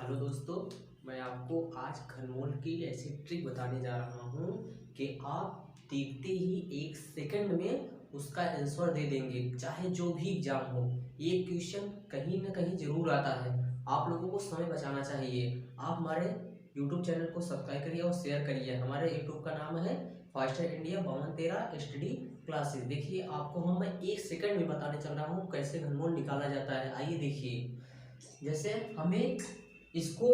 Hello दोस्तों, मैं आपको आज घनमूल की ऐसी ट्रिक बताने जा रहा हूँ कि आप देखते ही 1 सेकंड में उसका आंसर दे देंगे, चाहे जो भी एग्जाम हो। ये क्वेश्चन कहीं ना कहीं जरूर आता है। आप लोगों को समय बचाना चाहिए। आप हमारे यूट्यूब चैनल को सब्सक्राइब करिए और शेयर करिए। हमारे यूट्यूब का नाम है फास्टर इंडिया 5213 स्टडी क्लासेस। देखिए, आपको मैं 1 सेकंड में बताने चल रहा हूँ कैसे घनमूल निकाला जाता है। आइए देखिए, जैसे हमें इसको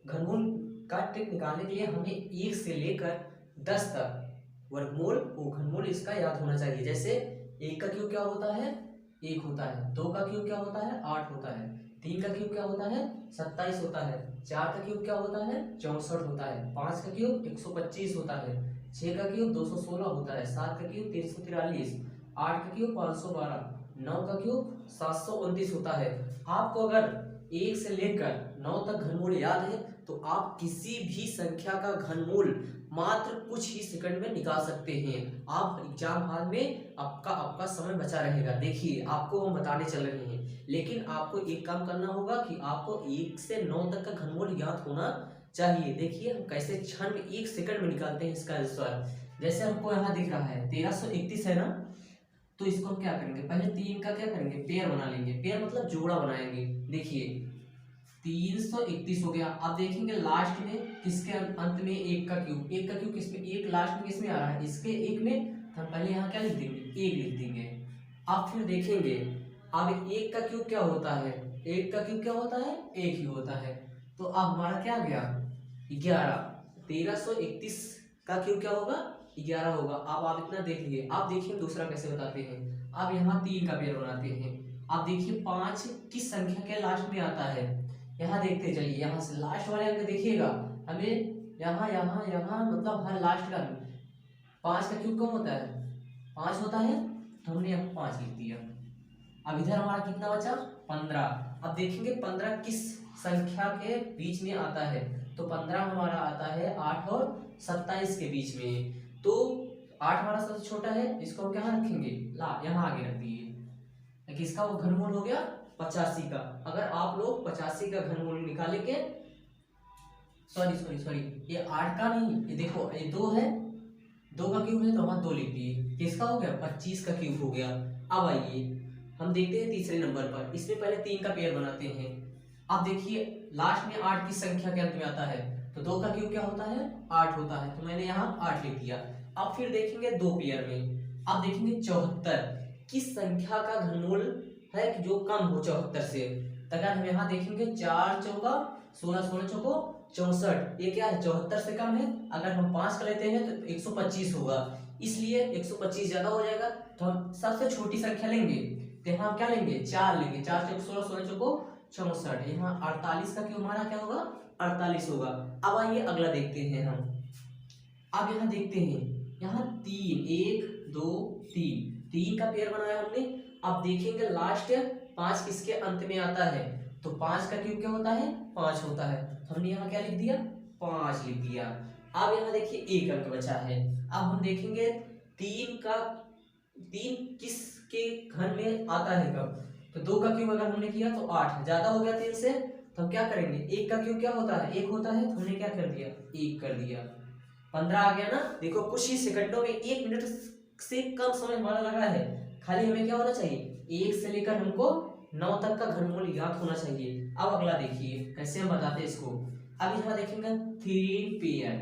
घनमूल का ट्रिक निकालने के लिए हमें 1 से लेकर 10 तक वर्गमूल वो घनमूल इसका याद होना चाहिए। जैसे 1 का क्यूब क्या होता है, 1 होता है। 2 का क्यूब क्या होता है, 8 होता है। 3 का क्यूब क्या होता है, 27 होता है। 4 का क्यूब क्या होता है, 64 होता है। 5 का क्यूब 125 होता है। 6 का क्यूब 216 होता है। 7 का क्यूब 343। 8 का क्यूब 512। 9 का क्यूब 729 होता है। आपको अगर 1 से लेकर 9 तक घनमूल याद है तो आप किसी भी संख्या का घनमूल मात्र कुछ ही सेकंड में निकाल सकते हैं। आप एग्जाम हॉल में आपका समय बचा रहेगा। देखिए, आपको हम बताने चल रहे हैं, लेकिन आपको एक काम करना होगा कि आपको 1 से 9 तक का घनमूल याद होना चाहिए। देखिए, हम कैसे क्षण में 1 सेकंड में निकालते हैं इसका आंसर। जैसे हमको यहाँ दिख रहा है 1331 है ना, तो इसको हम क्या करेंगे, पहले 3 का क्या करेंगे, पेयर बना लेंगे। पेयर मतलब जोड़ा बनाएंगे। देखिए 331 हो गया। अब देखेंगे लास्ट में किसके अंत में 1 का क्यूब। 1 का क्यूब किसमें, 1 लास्ट में किसमें आ रहा है, इसके 1 में। तो हम पहले यहाँ क्या लिख देंगे, 1 लिख देंगे। अब फिर देखेंगे, अब 1 का क्यूब क्या होता है, 1 का क्यूब क्या होता है, 1 ही होता है। तो अब हमारा क्या गया, 11। 1331 का क्यूब क्या होगा, 11 होगा। अब आप इतना देख लीजिए। आप देखिए दूसरा कैसे बताते हैं। अब यहाँ 3 का पेयर बनाते हैं। अब देखिए 5 किस संख्या के लास्ट में आता है, यहाँ देखते चलिए। यहाँ से लास्ट वाले अंक देखिएगा हमें, यहाँ यहाँ यहाँ मतलब हर लास्ट का 5 का क्यूब कम होता है, 5 होता है। तो हमने यहाँ 5 लिख दिया। अब इधर हमारा कितना बचा, 15। अब देखेंगे 15 किस संख्या के बीच में आता है, तो 15 हमारा आता है 8 और 27 के बीच में। तो 8 हमारा सबसे छोटा है, इसको हम कहाँ रखेंगे, ला यहाँ आगे रख दिए। किसका वो घनमूल हो गया, 85 का। अगर आप लोग 85 का घनमूल निकालेंगे, सॉरी सॉरी सॉरी, ये 8 का नहीं, ये देखो ये 2 है, 2 का क्यूब है तो वहां 2 लिख दिए। किसका हो गया, 25 का क्यूब हो गया। अब आइए हम देखते हैं तीसरे नंबर पर। इसमें पहले 3 का पेयर बनाते हैं। अब देखिए लास्ट में 8 की संख्या के अंत में आता है, तो 2 का क्यूब क्या होता है, 8 होता है। तो मैंने यहाँ 8 लिख दिया। अब फिर देखेंगे 2 पेयर में। अब देखेंगे 74 किस संख्या का घनमूल है कि जो कम हो 74 से। तो अगर हम यहाँ देखेंगे 4 चौका 16, 16 चौको 64, ये क्या है, 74 से कम है। अगर हम 5 का लेते हैं तो 125 होगा, इसलिए 125 ज्यादा हो जाएगा। तो हम सबसे छोटी संख्या लेंगे, तो यहाँ हम क्या लेंगे, 4 लेंगे। 4 चौक 16, 16 चौको 64। यहाँ 48 का क्यों हमारा क्या होगा, 48 होगा। अब आइए अगला देखते हैं हम। अब यहाँ देखते हैं, यहाँ 3, 1 2 3, 3 का पेयर बनाया हमने। अब देखेंगे लास्ट 5 किसके अंत में आता है, तो 5 का क्यूब क्या होता है, 5 होता है। तो हमने यहाँ क्या लिख दिया, 5 लिख दिया। अब यहाँ देखिए 1 अंक बचा है। अब हम देखेंगे 3 किसके घन में आता है कब, तो 2 का क्यूब अगर हमने किया तो 8 ज्यादा हो गया 3 से। तो हम क्या करेंगे, 1 का क्यूब क्या होता है, 1 होता है। तो हमने क्या कर दिया, 1 कर दिया। 15 आ गया ना। देखो कुछ ही सेकंडों में, 1 मिनट से कम समय हमारा लगा है। खाली हमें क्या होना चाहिए, 1 से लेकर हमको 9 तक का घनमूल याद होना चाहिए। अब अगला देखिए कैसे हम बताते हैं इसको। अब यहाँ देखेंगे 3 पेयर।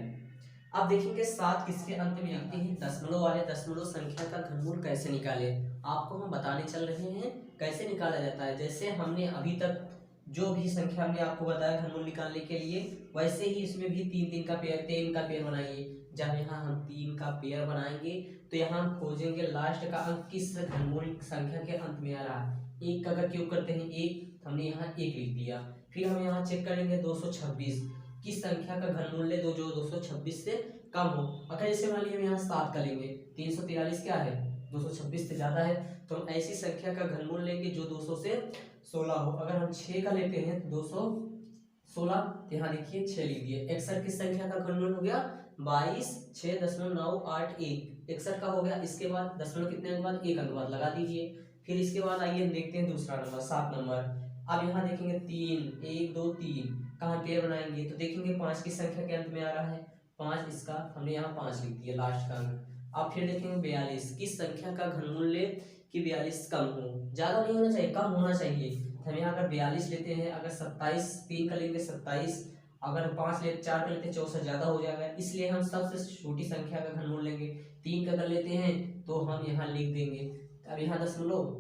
अब देखेंगे 7 किसके अंत में आते हैं, दशमलव वाले। दशमलव संख्या का घनमूल कैसे निकाले, आपको हम बताने चल रहे हैं कैसे निकाला जाता है। जैसे हमने अभी तक जो भी संख्या हमने आपको बताया घनमूल निकालने के लिए, वैसे ही इसमें भी 3 का पेयर, 3 का पेयर बनाइए। जब यहाँ हम 3 का पेयर बनाएंगे तो यहाँ हम खोजेंगे लास्ट का अंक किस घनमूल संख्या के अंत में आ रहा है। 1 का अगर क्यूब करते हैं 1, हमने यहाँ 1 लिख दिया। फिर हम यहाँ चेक करेंगे 226 किस संख्या का घनमूल्य दो जो 226 से कम हो। अगर जैसे मान लीजिए हम यहाँ 7 का लेंगे, 343 क्या है, 226 से ज्यादा है। तो हम ऐसी संख्या का घनमूल लेंगे जो 200 से 16 हो। अगर हम 6 का लेते हैं 216, तो यहाँ देखिए 6 लिख दिए। 61 किस संख्या का घनमूल हो गया, 22, 6.981, 61 का हो गया। इसके बाद दशमलव कितने अंक बाद, 1 अंक बाद लगा दीजिए। फिर इसके बाद आइए देखते हैं दूसरा नंबर, 7 नंबर। अब यहाँ देखेंगे 3, 1 2 3, कहाँ पेड़ बनाएंगे तो देखेंगे 5 की संख्या के अंत में आ रहा है 5, इसका हमने यहाँ 5 लिख दिया लास्ट का अंक। अब फिर देखेंगे 42, किस संख्या का घनमूल कि 42 कम हो, ज्यादा नहीं होना चाहिए, कम होना चाहिए। हम यहाँ अगर 42 लेते हैं, अगर 27 3 का लेंगे 27, अगर 5 ले 4 का लेते हैं 64, ज्यादा हो जाएगा, इसलिए हम सबसे छोटी संख्या का घनमूल लेंगे। 3 का कर लेते हैं तो हम यहाँ लिख देंगे। अब यहाँ 10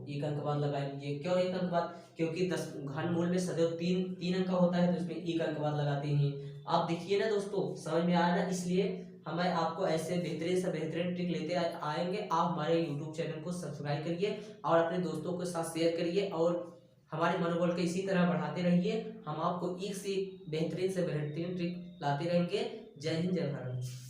एक अंक बाद लगा लीजिए। क्यों एक अंक बाद? क्योंकि 10 घनमूल में सदैव 3 अंक का होता है, तो इसमें एक अंक बाद लगाते हैं। आप देखिए ना दोस्तों, समझ में आया ना? इसलिए हमें आपको ऐसे बेहतरीन से बेहतरीन ट्रिक लेते आएंगे। आप हमारे यूट्यूब चैनल को सब्सक्राइब करिए और अपने दोस्तों के साथ शेयर करिए और हमारे मनोबल को इसी तरह बढ़ाते रहिए। हम आपको एक से बेहतरीन ट्रिक लाते रहेंगे। जय हिंद, जय भारत।